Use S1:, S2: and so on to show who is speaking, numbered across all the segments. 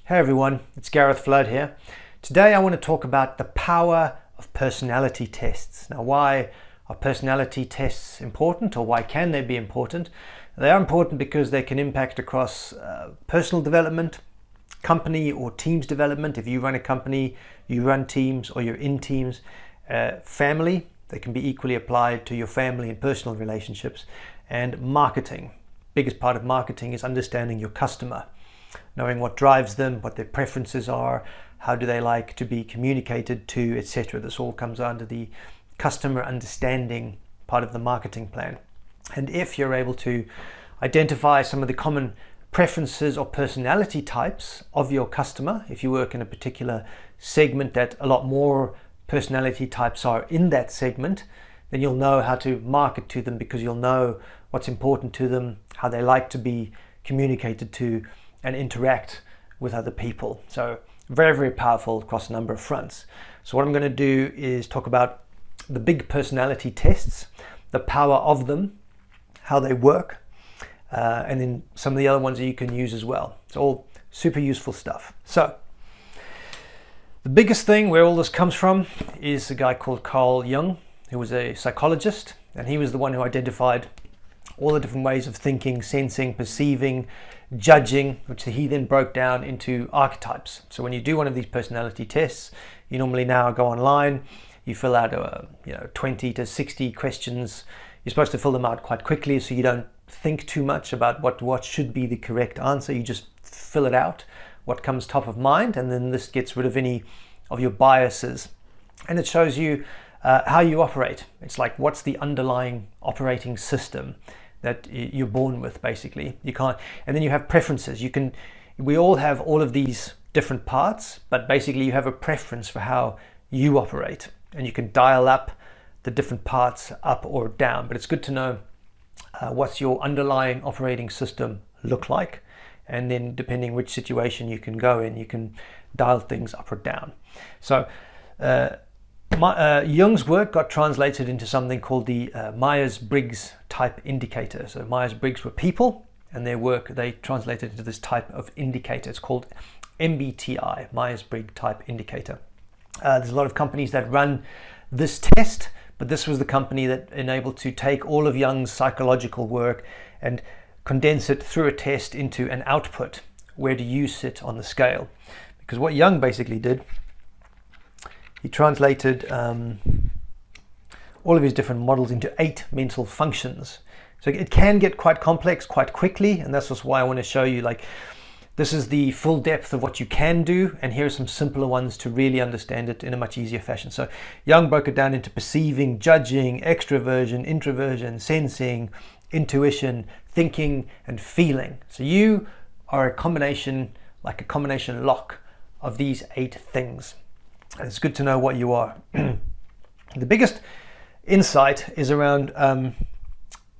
S1: Hey everyone, it's Gareth Flood here. Today I want to talk about the power of personality tests. Now, why are personality tests important, or why can they be important? They are important because they can impact across personal development, company or teams development. If you run a company, you run teams, or you're in teams, family, they can be equally applied to your family and personal relationships, and marketing. Biggest part of marketing is understanding your customer, knowing what drives them, what their preferences are, how do they like to be communicated to, etc. This all comes under the customer understanding part of the marketing plan. And if you're able to identify some of the common preferences or personality types of your customer, if you work in a particular segment that a lot more personality types are in that segment, then you'll know how to market to them, because you'll know what's important to them, how they like to be communicated to and interact with other people. So very, very powerful across a number of fronts. So what I'm going to do is talk about the big personality tests, the power of them, how they work, and then some of the other ones that you can use as well. It's all super useful stuff. So the biggest thing where all this comes from is a guy called Carl Jung, who was a psychologist, and he was the one who identified all the different ways of thinking, sensing, perceiving, judging, which he then broke down into archetypes. So when you do one of these personality tests, you normally now go online, you fill out 20 to 60 questions. You're supposed to fill them out quite quickly, so you don't think too much about what should be the correct answer. You just fill it out, what comes top of mind, and then this gets rid of any of your biases, and it shows you how you operate. It's like, what's the underlying operating system that you're born with, basically. You can't, and then you have preferences. We all have all of these different parts, but basically you have a preference for how you operate, and you can dial up the different parts up or down. But it's good to know what's your underlying operating system look like, and then depending which situation you can go in, you can dial things up or down. So Jung's work got translated into something called the Myers-Briggs type indicator. So Myers-Briggs were people, and their work they translated into this type of indicator. It's called MBTI, Myers-Briggs type indicator. There's a lot of companies that run this test, but this was the company that enabled to take all of Jung's psychological work and condense it through a test into an output. Where do you sit on the scale? Because what Jung basically did, he translated all of his different models into 8 mental functions. So it can get quite complex quite quickly, and that's just why I want to show you, like, this is the full depth of what you can do, and here are some simpler ones to really understand it in a much easier fashion. So Jung broke it down into perceiving, judging, extroversion, introversion, sensing, intuition, thinking, and feeling. So you are a combination, like a combination lock of these 8 things. And it's good to know what you are. The biggest insight is around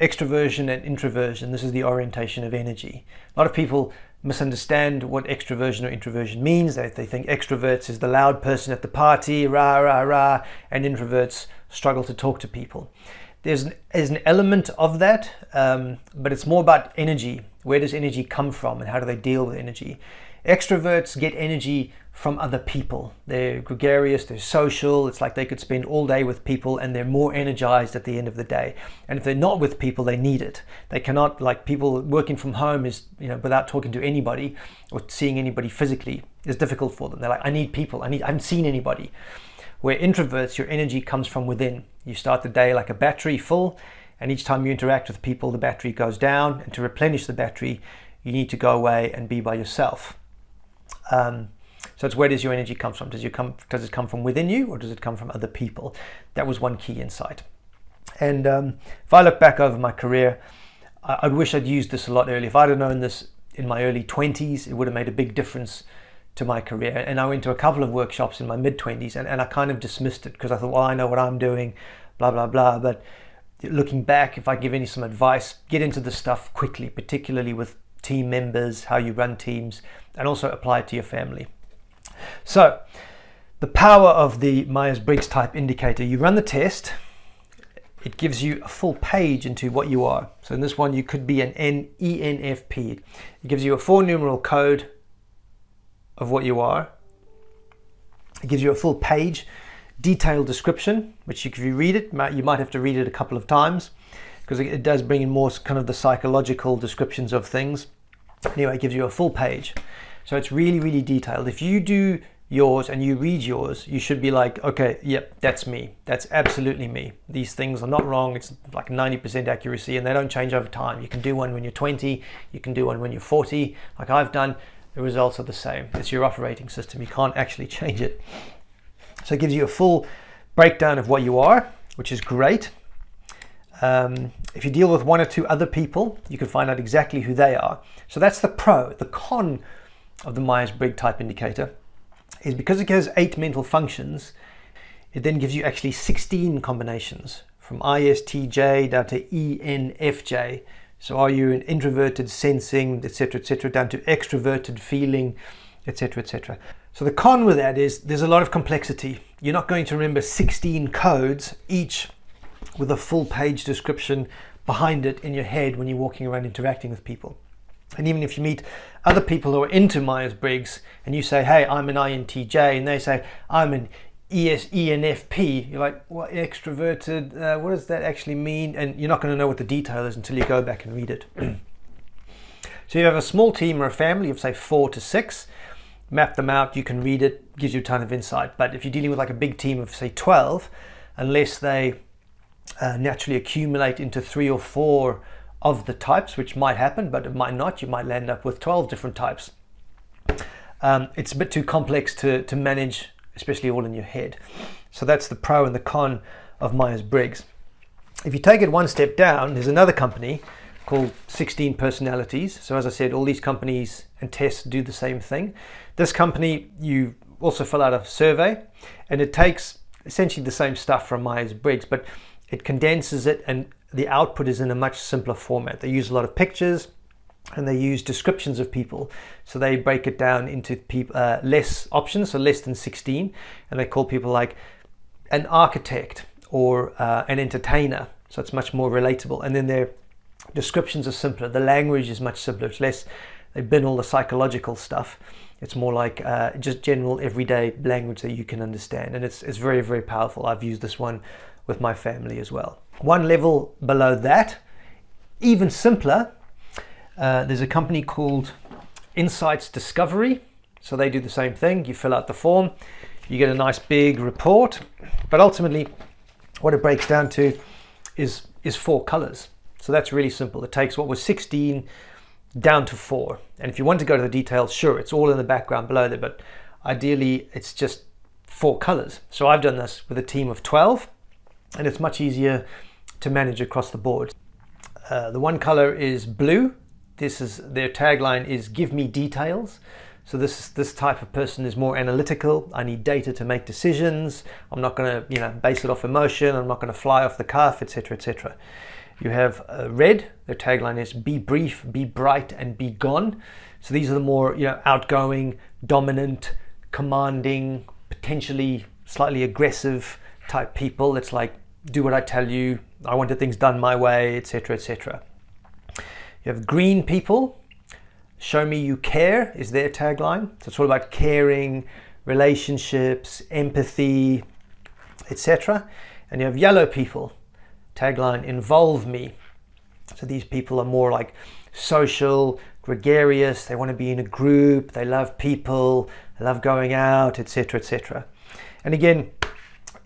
S1: extroversion and introversion. This is the orientation of energy. A lot of people misunderstand what extroversion or introversion means. They think extroverts is the loud person at the party, rah, rah, rah, and introverts struggle to talk to people. There's an element of that, but it's more about energy. Where does energy come from, and how do they deal with energy? Extroverts get energy from other people. They're gregarious, they're social. It's like they could spend all day with people, and they're more energized at the end of the day. And if they're not with people, they need it. They cannot, like people working from home is, without talking to anybody or seeing anybody physically, is difficult for them. They're like, I need people. I haven't seen anybody. Where introverts, your energy comes from within. You start the day like a battery full, and each time you interact with people, the battery goes down, and to replenish the battery, you need to go away and be by yourself. So it's, where does your energy come from? Does it come from within you, or does it come from other people? That was one key insight. And if I look back over my career, I wish I'd used this a lot earlier. If I'd have known this in my early 20s, it would have made a big difference to my career. And I went to a couple of workshops in my mid-20s, and I kind of dismissed it because I thought, well, I know what I'm doing, blah, blah, blah. But looking back, if I give any some advice, get into this stuff quickly, particularly with team members, how you run teams, and also apply it to your family. So the power of the Myers-Briggs type indicator: you run the test, it gives you a full page into what you are. So in this one, you could be an ENFP. It gives you a 4-numeral code of what you are. It gives you a full page, detailed description, which if you read it, you might have to read it a couple of times because it does bring in more kind of the psychological descriptions of things. Anyway, it gives you a full page. So it's really, really detailed. If you do yours and you read yours, you should be like, okay, yep, that's me. That's absolutely me. These things are not wrong. It's like 90% accuracy and they don't change over time. You can do one when you're 20, you can do one when you're 40, like I've done. The results are the same. It's your operating system. You can't actually change it. So it gives you a full breakdown of what you are, which is great. If you deal with one or two other people, you can find out exactly who they are. So that's the pro. The con of the Myers-Briggs type indicator is because it has 8 mental functions, it then gives you actually 16 combinations from ISTJ down to ENFJ. So are you an introverted sensing, etc., down to extroverted feeling, etc. So the con with that is there's a lot of complexity. You're not going to remember 16 codes, each with a full page description behind it in your head when you're walking around interacting with people. And even if you meet other people who are into Myers-Briggs and you say, hey, I'm an INTJ, and they say, I'm an ENFP, you're like, what, extroverted, what does that actually mean? And you're not going to know what the detail is until you go back and read it. So you have a small team or a family of say 4 to 6, map them out, you can read it, gives you a ton of insight. But if you're dealing with like a big team of say 12, unless they naturally accumulate into 3 or 4 of the types, which might happen, but it might not, you might end up with 12 different types. It's a bit too complex to manage, especially all in your head. So that's the pro and the con of Myers-Briggs. If you take it one step down, there's another company called 16 Personalities. So as I said, all these companies and tests do the same thing. This company, you also fill out a survey and it takes essentially the same stuff from Myers-Briggs, but it condenses it and the output is in a much simpler format. They use a lot of pictures and they use descriptions of people. So they break it down into less options, so less than 16. And they call people like an architect or an entertainer. So it's much more relatable. And then their descriptions are simpler. The language is much simpler. It's less, they bin all the psychological stuff. It's more like just general everyday language that you can understand. And it's very, very powerful. I've used this one with my family as well. One level below that, even simpler, there's a company called Insights Discovery. So they do the same thing. You fill out the form, you get a nice big report, but ultimately what it breaks down to is 4 colors. So that's really simple. It takes what was 16 down to 4. And if you want to go to the details, sure, it's all in the background below there, but ideally it's just 4 colors. So I've done this with a team of 12 and it's much easier to manage across the board. The one color is blue. Their tagline is give me details. So this type of person is more analytical. I need data to make decisions. I'm not going to base it off emotion. I'm not going to fly off the cuff, etc. You have red. Their tagline is be brief, be bright, and be gone. So these are the more outgoing, dominant, commanding, potentially slightly aggressive type people. It's like do what I tell you. I wanted things done my way, etc. You have green people. Show me you care is their tagline. So it's all about caring, relationships, empathy, etc. And you have yellow people. Tagline, involve me. So these people are more like social, gregarious. They want to be in a group. They love people. They love going out, etc. And again,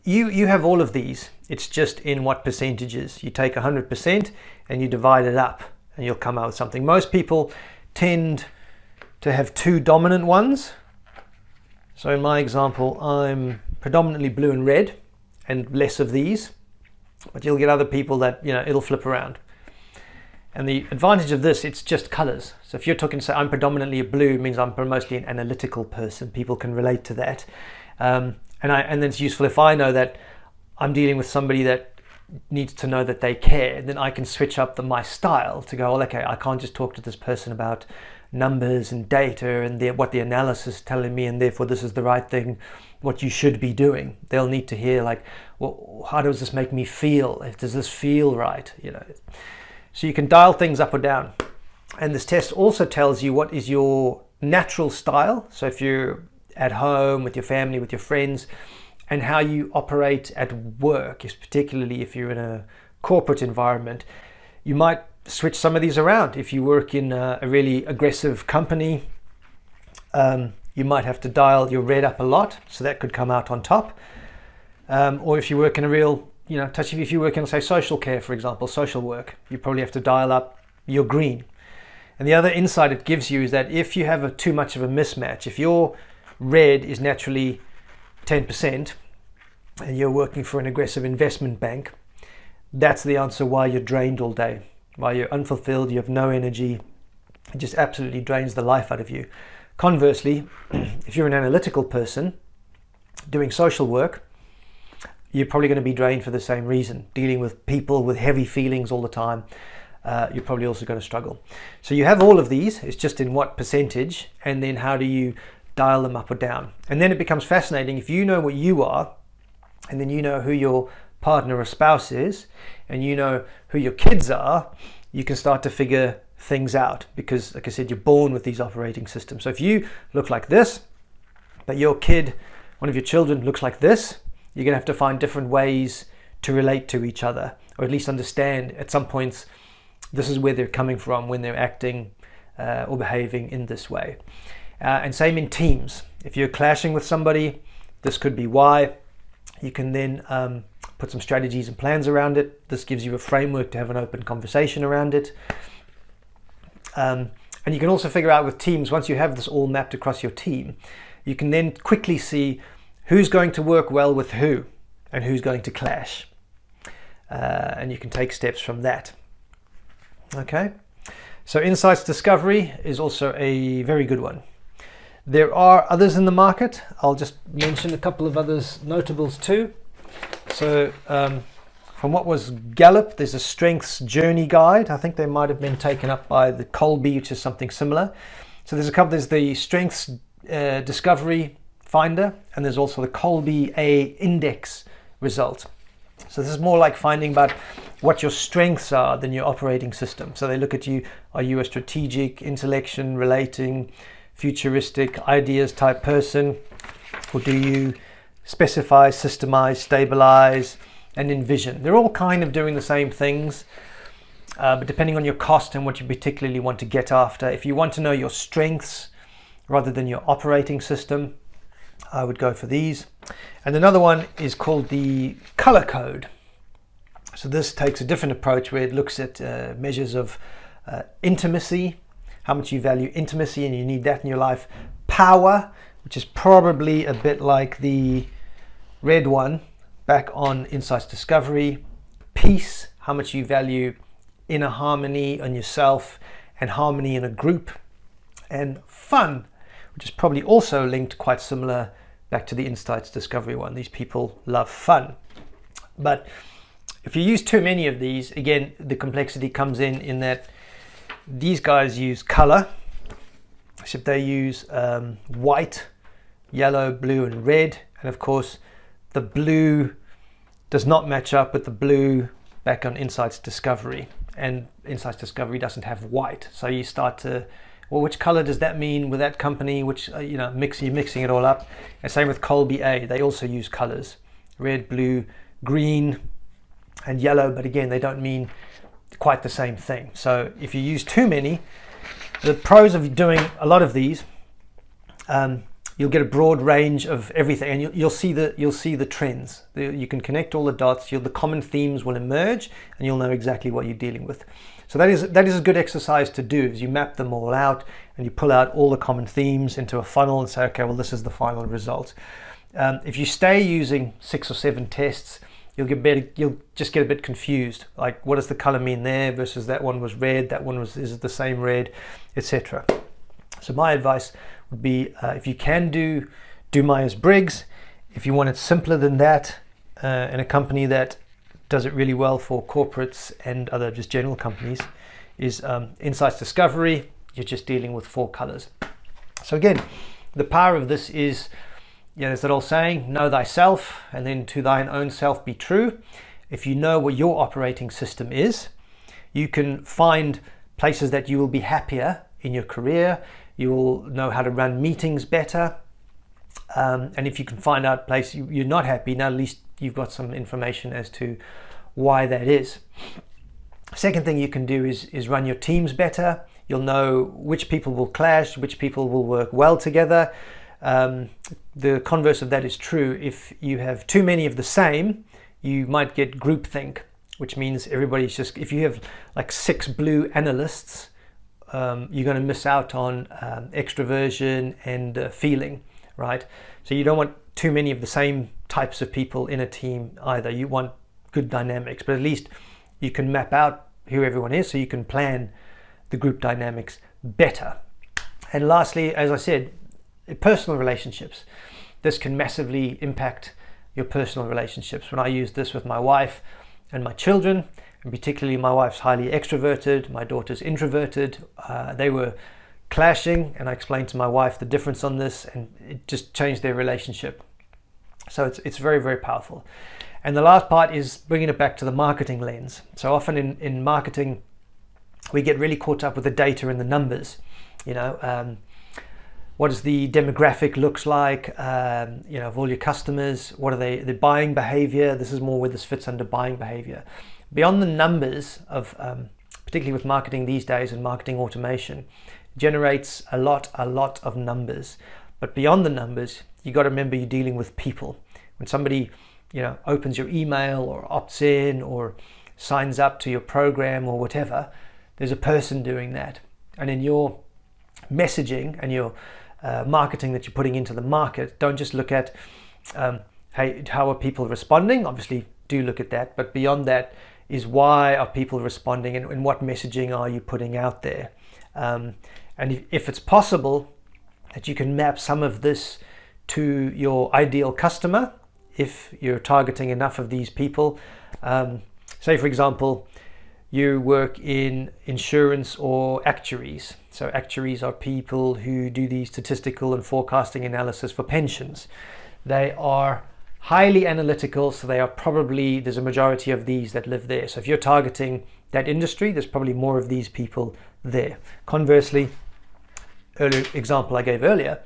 S1: you have all of these. It's just in what percentages. You take 100% and you divide it up and you'll come out with something. Most people tend to have 2 dominant ones. So in my example, I'm predominantly blue and red and less of these, but you'll get other people that, it'll flip around. And the advantage of this, it's just colors. So if you're talking, say, I'm predominantly a blue, it means I'm mostly an analytical person. People can relate to that. And then it's useful if I know that I'm dealing with somebody that needs to know that they care, then I can switch up my style to go, well, okay, I can't just talk to this person about numbers and data and what the analysis is telling me, and therefore this is the right thing, what you should be doing. They'll need to hear like, well, how does this make me feel? Does this feel right? So you can dial things up or down. And this test also tells you what is your natural style, so if you're at home with your family, with your friends, and how you operate at work, particularly if you're in a corporate environment, you might switch some of these around. If you work in a really aggressive company, you might have to dial your red up a lot, so that could come out on top. Or if you work in a real, if you work in, say, social care, for example, social work, you probably have to dial up your green. And the other insight it gives you is that if you have too much of a mismatch, if your red is naturally 10% and you're working for an aggressive investment bank, that's the answer why you're drained all day, why you're unfulfilled, you have no energy. It just absolutely drains the life out of you. Conversely, if you're an analytical person doing social work, you're probably going to be drained for the same reason. Dealing with people with heavy feelings all the time, you're probably also going to struggle. So you have all of these, it's just in what percentage, and then how do you dial them up or down. And then it becomes fascinating if you know what you are, and then you know who your partner or spouse is, and you know who your kids are, you can start to figure things out, because like I said, you're born with these operating systems. So if you look like this, but your kid, one of your children, looks like this, you're going to have to find different ways to relate to each other, or at least understand at some points this is where they're coming from when they're acting or behaving in this way. And same in teams. If you're clashing with somebody, this could be why. You can then put some strategies and plans around it. This gives you a framework to have an open conversation around it. And you can also figure out with teams, once you have this all mapped across your team, you can then quickly see who's going to work well with who and who's going to clash. And you can take steps from that. Okay, so insights discovery is also a very good one. There are others in the market. I'll just mention a couple of others, notables too. So from what was Gallup, there's a strengths journey guide. I think they might have been taken up by the Colby, which is something similar. So there's a couple, there's the strengths discovery finder, and there's also the Colby A index result. So this is more like finding about what your strengths are than your operating system. So they look at you, are you a strategic, intellection, relating, futuristic, ideas type person, or do you specify, systemize, stabilize, and envision? They're all kind of doing the same things, but depending on your cost and what you particularly want to get after. If you want to know your strengths rather than your operating system, I would go for these. And another one is called the color code. So this takes a different approach where it looks at measures of intimacy, how much you value intimacy, and you need that in your life. Power, which is probably a bit like the red one back on Insights Discovery. Peace, how much you value inner harmony on yourself and harmony in a group. And fun, which is probably also linked quite similar back to the Insights Discovery one. These people love fun. But if you use too many of these, again, the complexity comes in that these guys use color, except they use white, yellow, blue, and red. And of course, the blue does not match up with the blue back on Insights Discovery. And Insights Discovery doesn't have white. So you start to, well, which color does that mean with that company? Which, you're mixing it all up. And same with Colby A. They also use colors, red, blue, green, and yellow. But again, they don't mean quite the same thing. So if you use too many, the pros of doing a lot of these, you'll get a broad range of everything, and you'll see the trends. You can connect all the dots. The common themes will emerge, and you'll know exactly what you're dealing with. So that is a good exercise to do. Is you map them all out, and you pull out all the common themes into a funnel and say, okay, well, this is the final result. If you stay using 6 or 7 tests, you'll just get a bit confused. Like, what does the color mean there versus that one was red, that one is it the same red, etc. So my advice would be, if you can do Myers-Briggs. If you want it simpler than that, in a company that does it really well for corporates and other just general companies, is Insights Discovery. You're just dealing with 4 colors. So again, the power of this is, there's that old saying, know thyself, and then to thine own self be true. If you know what your operating system is, you can find places that you will be happier in your career, You will know how to run meetings better. And if you can find out a place you're not happy, now at least you've got some information as to why that is. Second thing you can do is run your teams better. You'll know which people will clash, which people will work well together. The converse of that is true. If you have too many of the same, you might get groupthink, which means everybody's just, if you have like 6 blue analysts, you're going to miss out on extroversion and feeling, right? So you don't want too many of the same types of people in a team either. You want good dynamics, but at least you can map out who everyone is so you can plan the group dynamics better. And lastly, as I said, personal relationships. This can massively impact your personal relationships. When I use this with my wife and my children, and particularly my wife's highly extroverted, my daughter's introverted, they were clashing, and I explained to my wife the difference on this, and it just changed their relationship. So it's very, very powerful. And the last part is bringing it back to the marketing lens. So often in marketing, we get really caught up with the data and the numbers. What does the demographic looks like, of all your customers? What are the buying behavior? This is more where this fits under buying behavior. Beyond the numbers of, particularly with marketing these days and marketing automation, generates a lot of numbers. But beyond the numbers, you got to remember you're dealing with people. When somebody, opens your email or opts in or signs up to your program or whatever, there's a person doing that. And in your messaging and your marketing that you're putting into the market, don't just look at hey, how are people responding? Obviously do look at that, but beyond that is why are people responding, and what messaging are you putting out there? And if it's possible that you can map some of this to your ideal customer, if you're targeting enough of these people, say for example you work in insurance or actuaries. So actuaries are people who do the statistical and forecasting analysis for pensions. They are highly analytical, so there's a majority of these that live there. So if you're targeting that industry, there's probably more of these people there. Conversely, earlier example I gave earlier,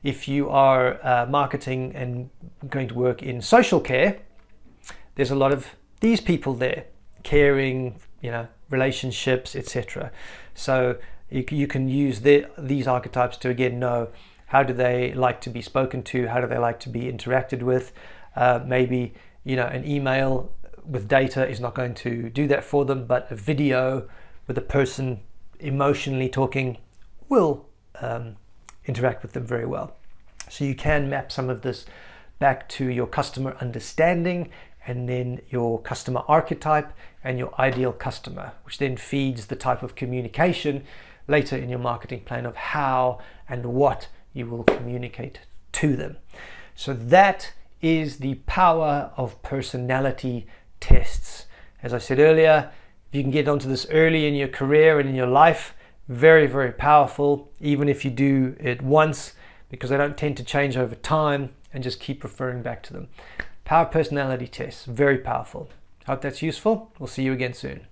S1: if you are marketing and going to work in social care, there's a lot of these people there, caring, relationships, etc. So you can use these archetypes to again know how do they like to be spoken to, how do they like to be interacted with. Maybe an email with data is not going to do that for them, but a video with a person emotionally talking will interact with them very well. So you can map some of this back to your customer understanding, and then your customer archetype and your ideal customer, which then feeds the type of communication later in your marketing plan of how and what you will communicate to them. So that is the power of personality tests. As I said earlier, if you can get onto this early in your career and in your life, very, very powerful, even if you do it once, because they don't tend to change over time, and just keep referring back to them. Power personality tests, very powerful. Hope that's useful. We'll see you again soon.